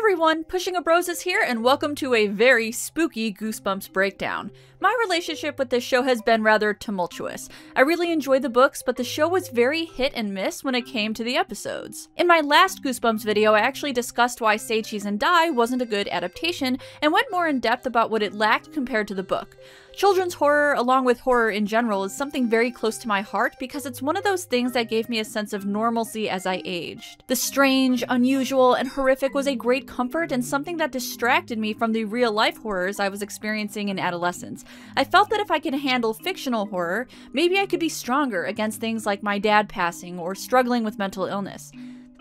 everyone, PushingUpRoses here, and welcome to a very spooky Goosebumps breakdown. My relationship with this show has been rather tumultuous. I really enjoyed the books, but the show was very hit and miss when it came to the episodes. In my last Goosebumps video, I actually discussed why Say Cheese and Die wasn't a good adaptation, and went more in depth about what it lacked compared to the book. Children's horror, along with horror in general, is something very close to my heart because it's one of those things that gave me a sense of normalcy as I aged. The strange, unusual, and horrific was a great comfort and something that distracted me from the real-life horrors I was experiencing in adolescence. I felt that if I could handle fictional horror, maybe I could be stronger against things like my dad passing or struggling with mental illness.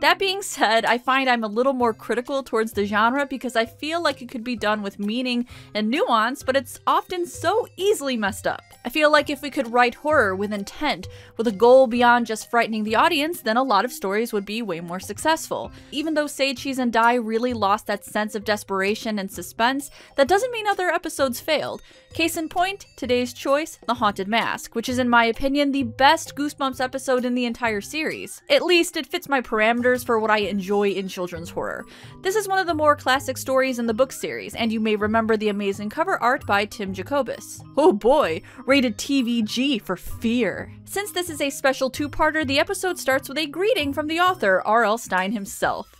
That being said, I find I'm a little more critical towards the genre because I feel like it could be done with meaning and nuance, but it's often so easily messed up. I feel like if we could write horror with intent, with a goal beyond just frightening the audience, then a lot of stories would be way more successful. Even though Say Cheese and Die really lost that sense of desperation and suspense, that doesn't mean other episodes failed. Case in point, today's choice, The Haunted Mask, which is in my opinion the best Goosebumps episode in the entire series. At least it fits my parameters for what I enjoy in children's horror. This is one of the more classic stories in the book series, and you may remember the amazing cover art by Tim Jacobus. Oh boy, rated TVG for fear. Since this is a special two-parter, the episode starts with a greeting from the author, R.L. Stine himself.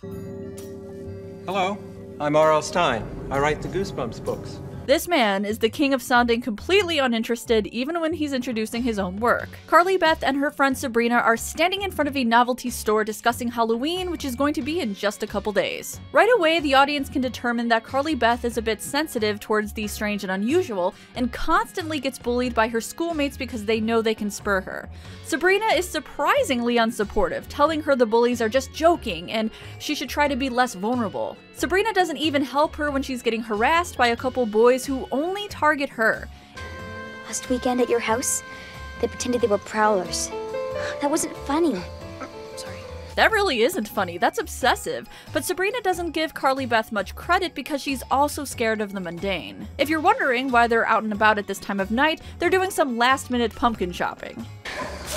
Hello, I'm R.L. Stine. I write the Goosebumps books. This man is the king of sounding completely uninterested even when he's introducing his own work. Carly Beth and her friend Sabrina are standing in front of a novelty store discussing Halloween, which is going to be in just a couple days. Right away, the audience can determine that Carly Beth is a bit sensitive towards the strange and unusual, and constantly gets bullied by her schoolmates because they know they can spur her. Sabrina is surprisingly unsupportive, telling her the bullies are just joking and she should try to be less vulnerable. Sabrina doesn't even help her when she's getting harassed by a couple boys who only target her. Last weekend at your house, they pretended they were prowlers. That wasn't funny. Sorry. That really isn't funny, that's obsessive. But Sabrina doesn't give Carly Beth much credit because she's also scared of the mundane. If you're wondering why they're out and about at this time of night, they're doing some last-minute pumpkin shopping.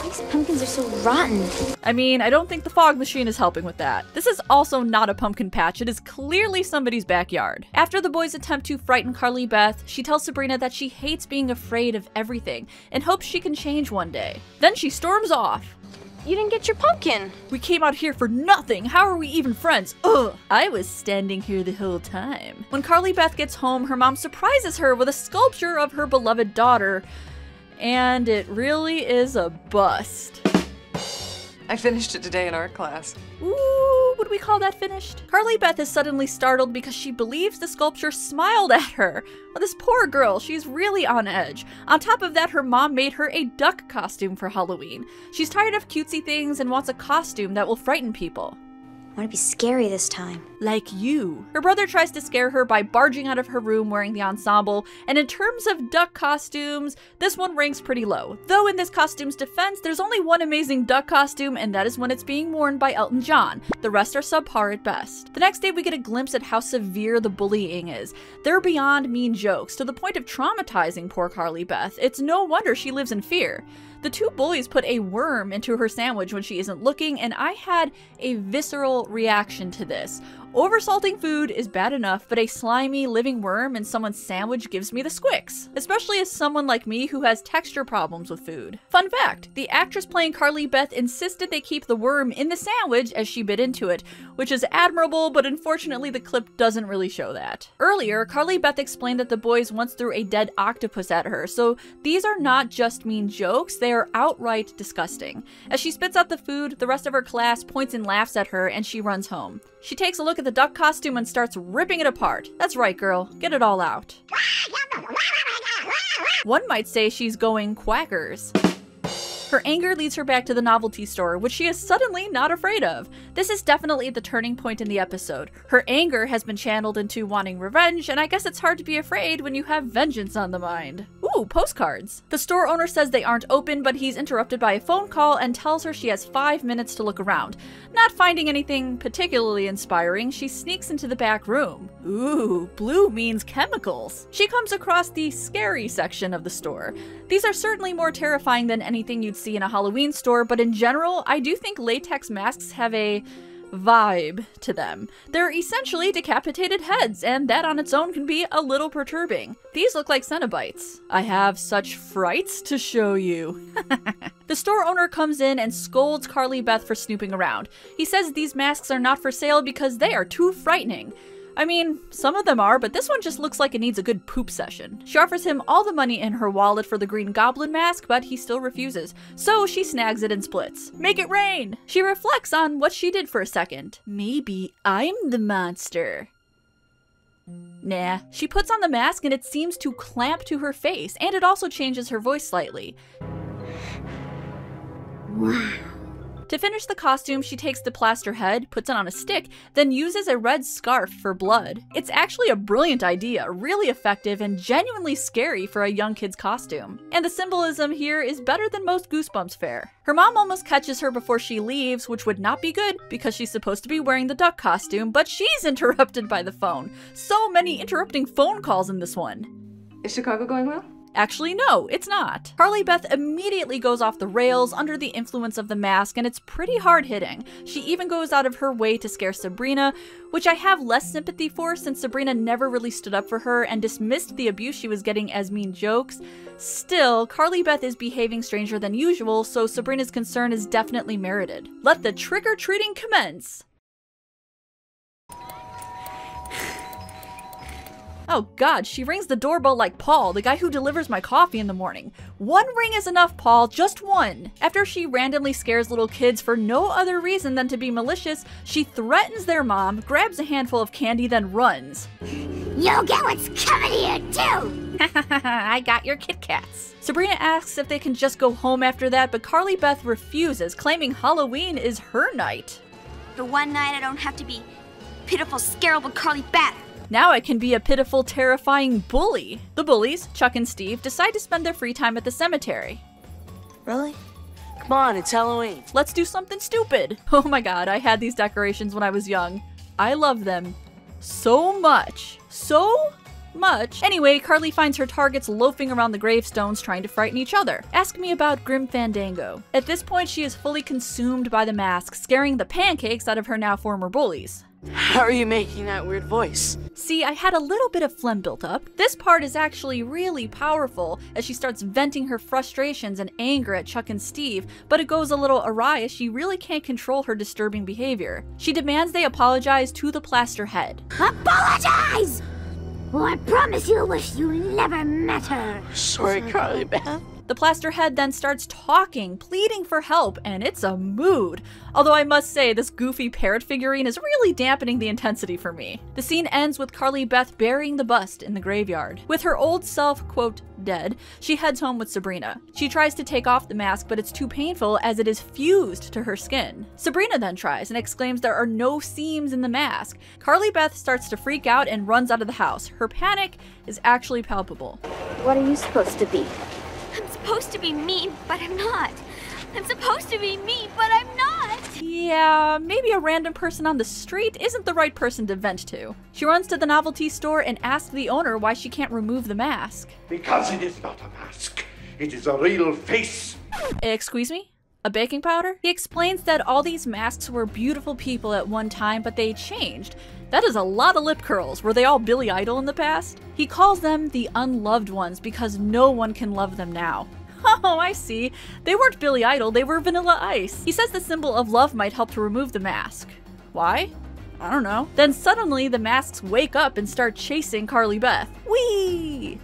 These pumpkins are so rotten. I mean, I don't think the fog machine is helping with that. This is also not a pumpkin patch, it is clearly somebody's backyard. After the boys attempt to frighten Carly Beth, she tells Sabrina that she hates being afraid of everything and hopes she can change one day. Then she storms off. You didn't get your pumpkin. We came out here for nothing. How are we even friends? Ugh. I was standing here the whole time. When Carly Beth gets home, her mom surprises her with a sculpture of her beloved daughter, and it really is a bust. I finished it today in art class. Ooh, would we call that finished? Carly Beth is suddenly startled because she believes the sculpture smiled at her. Well, this poor girl, she's really on edge. On top of that, her mom made her a duck costume for Halloween. She's tired of cutesy things and wants a costume that will frighten people. I want to be scary this time. Like you. Her brother tries to scare her by barging out of her room wearing the ensemble, and in terms of duck costumes, this one ranks pretty low. Though in this costume's defense, there's only one amazing duck costume, and that is when it's being worn by Elton John. The rest are subpar at best. The next day we get a glimpse at how severe the bullying is. They're beyond mean jokes, to the point of traumatizing poor Carly Beth. It's no wonder she lives in fear. The two bullies put a worm into her sandwich when she isn't looking, and I had a visceral reaction to this. Oversalting food is bad enough, but a slimy, living worm in someone's sandwich gives me the squicks, especially as someone like me who has texture problems with food. Fun fact, the actress playing Carly Beth insisted they keep the worm in the sandwich as she bit into it, which is admirable, but unfortunately the clip doesn't really show that. Earlier, Carly Beth explained that the boys once threw a dead octopus at her, so these are not just mean jokes, they are outright disgusting. As she spits out the food, the rest of her class points and laughs at her, and she runs home. She takes a look at the duck costume and starts ripping it apart. That's right, girl. Get it all out. One might say she's going quackers. Her anger leads her back to the novelty store, which she is suddenly not afraid of. This is definitely the turning point in the episode. Her anger has been channeled into wanting revenge, and I guess it's hard to be afraid when you have vengeance on the mind. Ooh, postcards. The store owner says they aren't open, but he's interrupted by a phone call and tells her she has 5 minutes to look around. Not finding anything particularly inspiring, she sneaks into the back room. Ooh, blue means chemicals. She comes across the scary section of the store. These are certainly more terrifying than anything you'd see in a Halloween store, but in general, I do think latex masks have a vibe to them. They're essentially decapitated heads, and that on its own can be a little perturbing. These look like Cenobites. I have such frights to show you. The store owner comes in and scolds Carly Beth for snooping around. He says these masks are not for sale because they are too frightening. I mean, some of them are, but this one just looks like it needs a good poop session. She offers him all the money in her wallet for the Green Goblin mask, but he still refuses. So she snags it and splits. Make it rain! She reflects on what she did for a second. Maybe I'm the monster. Nah. She puts on the mask and it seems to clamp to her face, and it also changes her voice slightly. Wow. To finish the costume, she takes the plaster head, puts it on a stick, then uses a red scarf for blood. It's actually a brilliant idea, really effective, and genuinely scary for a young kid's costume. And the symbolism here is better than most Goosebumps fare. Her mom almost catches her before she leaves, which would not be good because she's supposed to be wearing the duck costume, but she's interrupted by the phone. So many interrupting phone calls in this one. Is Chicago going well? Actually, no, it's not. Carly Beth immediately goes off the rails under the influence of the mask, and it's pretty hard-hitting. She even goes out of her way to scare Sabrina, which I have less sympathy for since Sabrina never really stood up for her and dismissed the abuse she was getting as mean jokes. Still, Carly Beth is behaving stranger than usual, so Sabrina's concern is definitely merited. Let the trick-or-treating commence! Oh god, she rings the doorbell like Paul, the guy who delivers my coffee in the morning. One ring is enough, Paul, just one. After she randomly scares little kids for no other reason than to be malicious, she threatens their mom, grabs a handful of candy, then runs. You'll get what's coming to you too! I got your Kit Kats. Sabrina asks if they can just go home after that, but Carly Beth refuses, claiming Halloween is her night. For one night I don't have to be pitiful, scareable Carly Beth. Now I can be a pitiful, terrifying bully. The bullies, Chuck and Steve, decide to spend their free time at the cemetery. Really? Come on, it's Halloween. Let's do something stupid. Oh my god, I had these decorations when I was young. I love them so much. So much. Anyway, Carly finds her targets loafing around the gravestones trying to frighten each other. Ask me about Grim Fandango. At this point, she is fully consumed by the mask, scaring the pancakes out of her now former bullies. How are you making that weird voice? See, I had a little bit of phlegm built up. This part is actually really powerful as she starts venting her frustrations and anger at Chuck and Steve, but it goes a little awry as she really can't control her disturbing behavior. She demands they apologize to the plaster head. Apologize! Or I promise you'll wish you never met her. Sorry, Carly Beth. The plaster head then starts talking, pleading for help, and it's a mood. Although I must say, this goofy parrot figurine is really dampening the intensity for me. The scene ends with Carly Beth burying the bust in the graveyard. With her old self, quote, dead, she heads home with Sabrina. She tries to take off the mask, but it's too painful as it is fused to her skin. Sabrina then tries and exclaims there are no seams in the mask. Carly Beth starts to freak out and runs out of the house. Her panic is actually palpable. What are you supposed to be? I'm supposed to be mean, but I'm not. I'm supposed to be mean, but I'm not. Yeah, maybe a random person on the street isn't the right person to vent to. She runs to the novelty store and asks the owner why she can't remove the mask. Because it is not a mask. It is a real face. Excuse me? A baking powder? He explains that all these masks were beautiful people at one time, but they changed. That is a lot of lip curls. Were they all Billy Idol in the past? He calls them the unloved ones because no one can love them now. Oh, I see. They weren't Billy Idol, they were Vanilla Ice. He says the symbol of love might help to remove the mask. Why? I don't know. Then suddenly the masks wake up and start chasing Carly Beth. Whee!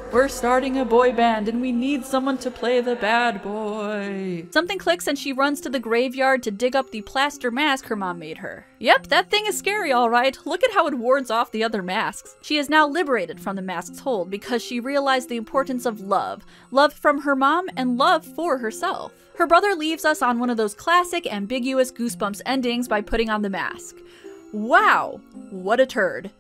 We're starting a boy band and we need someone to play the bad boy. Something clicks and she runs to the graveyard to dig up the plaster mask her mom made her. Yep, that thing is scary, alright. Look at how it wards off the other masks. She is now liberated from the mask's hold because she realized the importance of love. Love from her mom and love for herself. Her brother leaves us on one of those classic, ambiguous Goosebumps endings by putting on the mask. Wow, what a turd.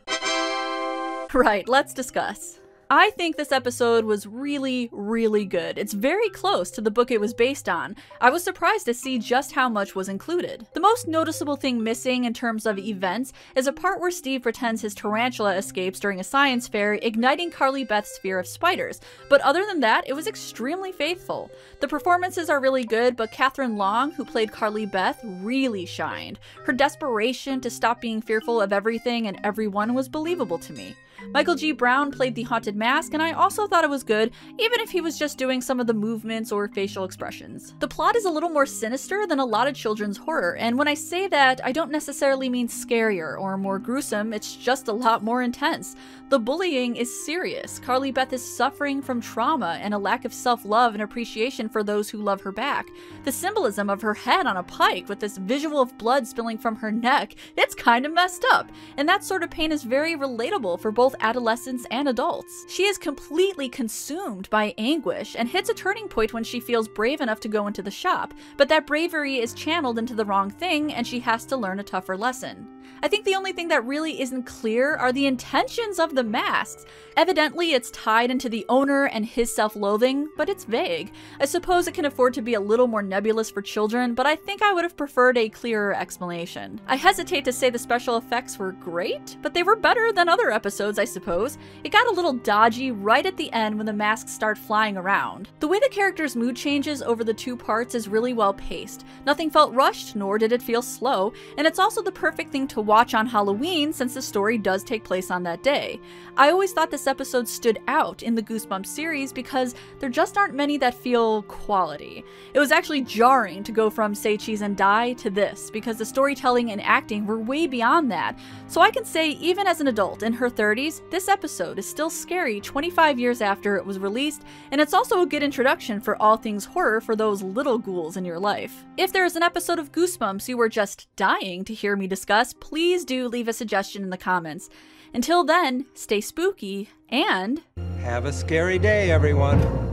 Right, let's discuss. I think this episode was really, really good. It's very close to the book it was based on. I was surprised to see just how much was included. The most noticeable thing missing in terms of events is a part where Steve pretends his tarantula escapes during a science fair, igniting Carly Beth's fear of spiders. But other than that, it was extremely faithful. The performances are really good, but Catherine Long, who played Carly Beth, really shined. Her desperation to stop being fearful of everything and everyone was believable to me. Michael G. Brown played the Haunted Mask, and I also thought it was good, even if he was just doing some of the movements or facial expressions. The plot is a little more sinister than a lot of children's horror, and when I say that, I don't necessarily mean scarier or more gruesome, it's just a lot more intense. The bullying is serious. Carly Beth is suffering from trauma and a lack of self-love and appreciation for those who love her back. The symbolism of her head on a pike with this visual of blood spilling from her neck, it's kind of messed up, and that sort of pain is very relatable for both adolescents and adults. She is completely consumed by anguish and hits a turning point when she feels brave enough to go into the shop, but that bravery is channeled into the wrong thing and she has to learn a tougher lesson. I think the only thing that really isn't clear are the intentions of the masks. Evidently, it's tied into the owner and his self-loathing, but it's vague. I suppose it can afford to be a little more nebulous for children, but I think I would have preferred a clearer explanation. I hesitate to say the special effects were great, but they were better than other episodes, I suppose. It got a little dodgy right at the end when the masks start flying around. The way the characters' mood changes over the two parts is really well paced. Nothing felt rushed, nor did it feel slow, and it's also the perfect thing to watch on Halloween since the story does take place on that day. I always thought this episode stood out in the Goosebumps series because there just aren't many that feel quality. It was actually jarring to go from Say Cheese and Die to this because the storytelling and acting were way beyond that. So I can say even as an adult in her 30s, this episode is still scary 25 years after it was released, and it's also a good introduction for all things horror for those little ghouls in your life. If there is an episode of Goosebumps you were just dying to hear me discuss, please do leave a suggestion in the comments. Until then, stay spooky and Have a scary day, everyone.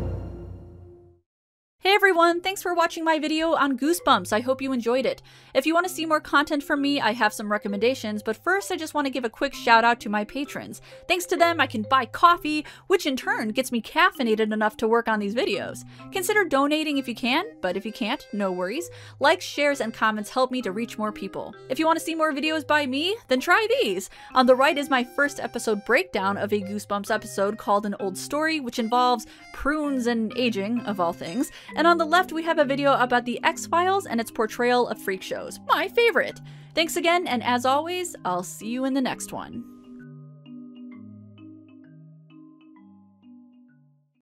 Hey everyone, thanks for watching my video on Goosebumps. I hope you enjoyed it. If you want to see more content from me, I have some recommendations, but first I just want to give a quick shout out to my patrons. Thanks to them, I can buy coffee, which in turn gets me caffeinated enough to work on these videos. Consider donating if you can, but if you can't, no worries. Likes, shares, and comments help me to reach more people. If you want to see more videos by me, then try these. On the right is my first episode breakdown of a Goosebumps episode called An Old Story, which involves prunes and aging, of all things. And on the left, we have a video about the X-Files and its portrayal of freak shows. My favorite! Thanks again, and as always, I'll see you in the next one.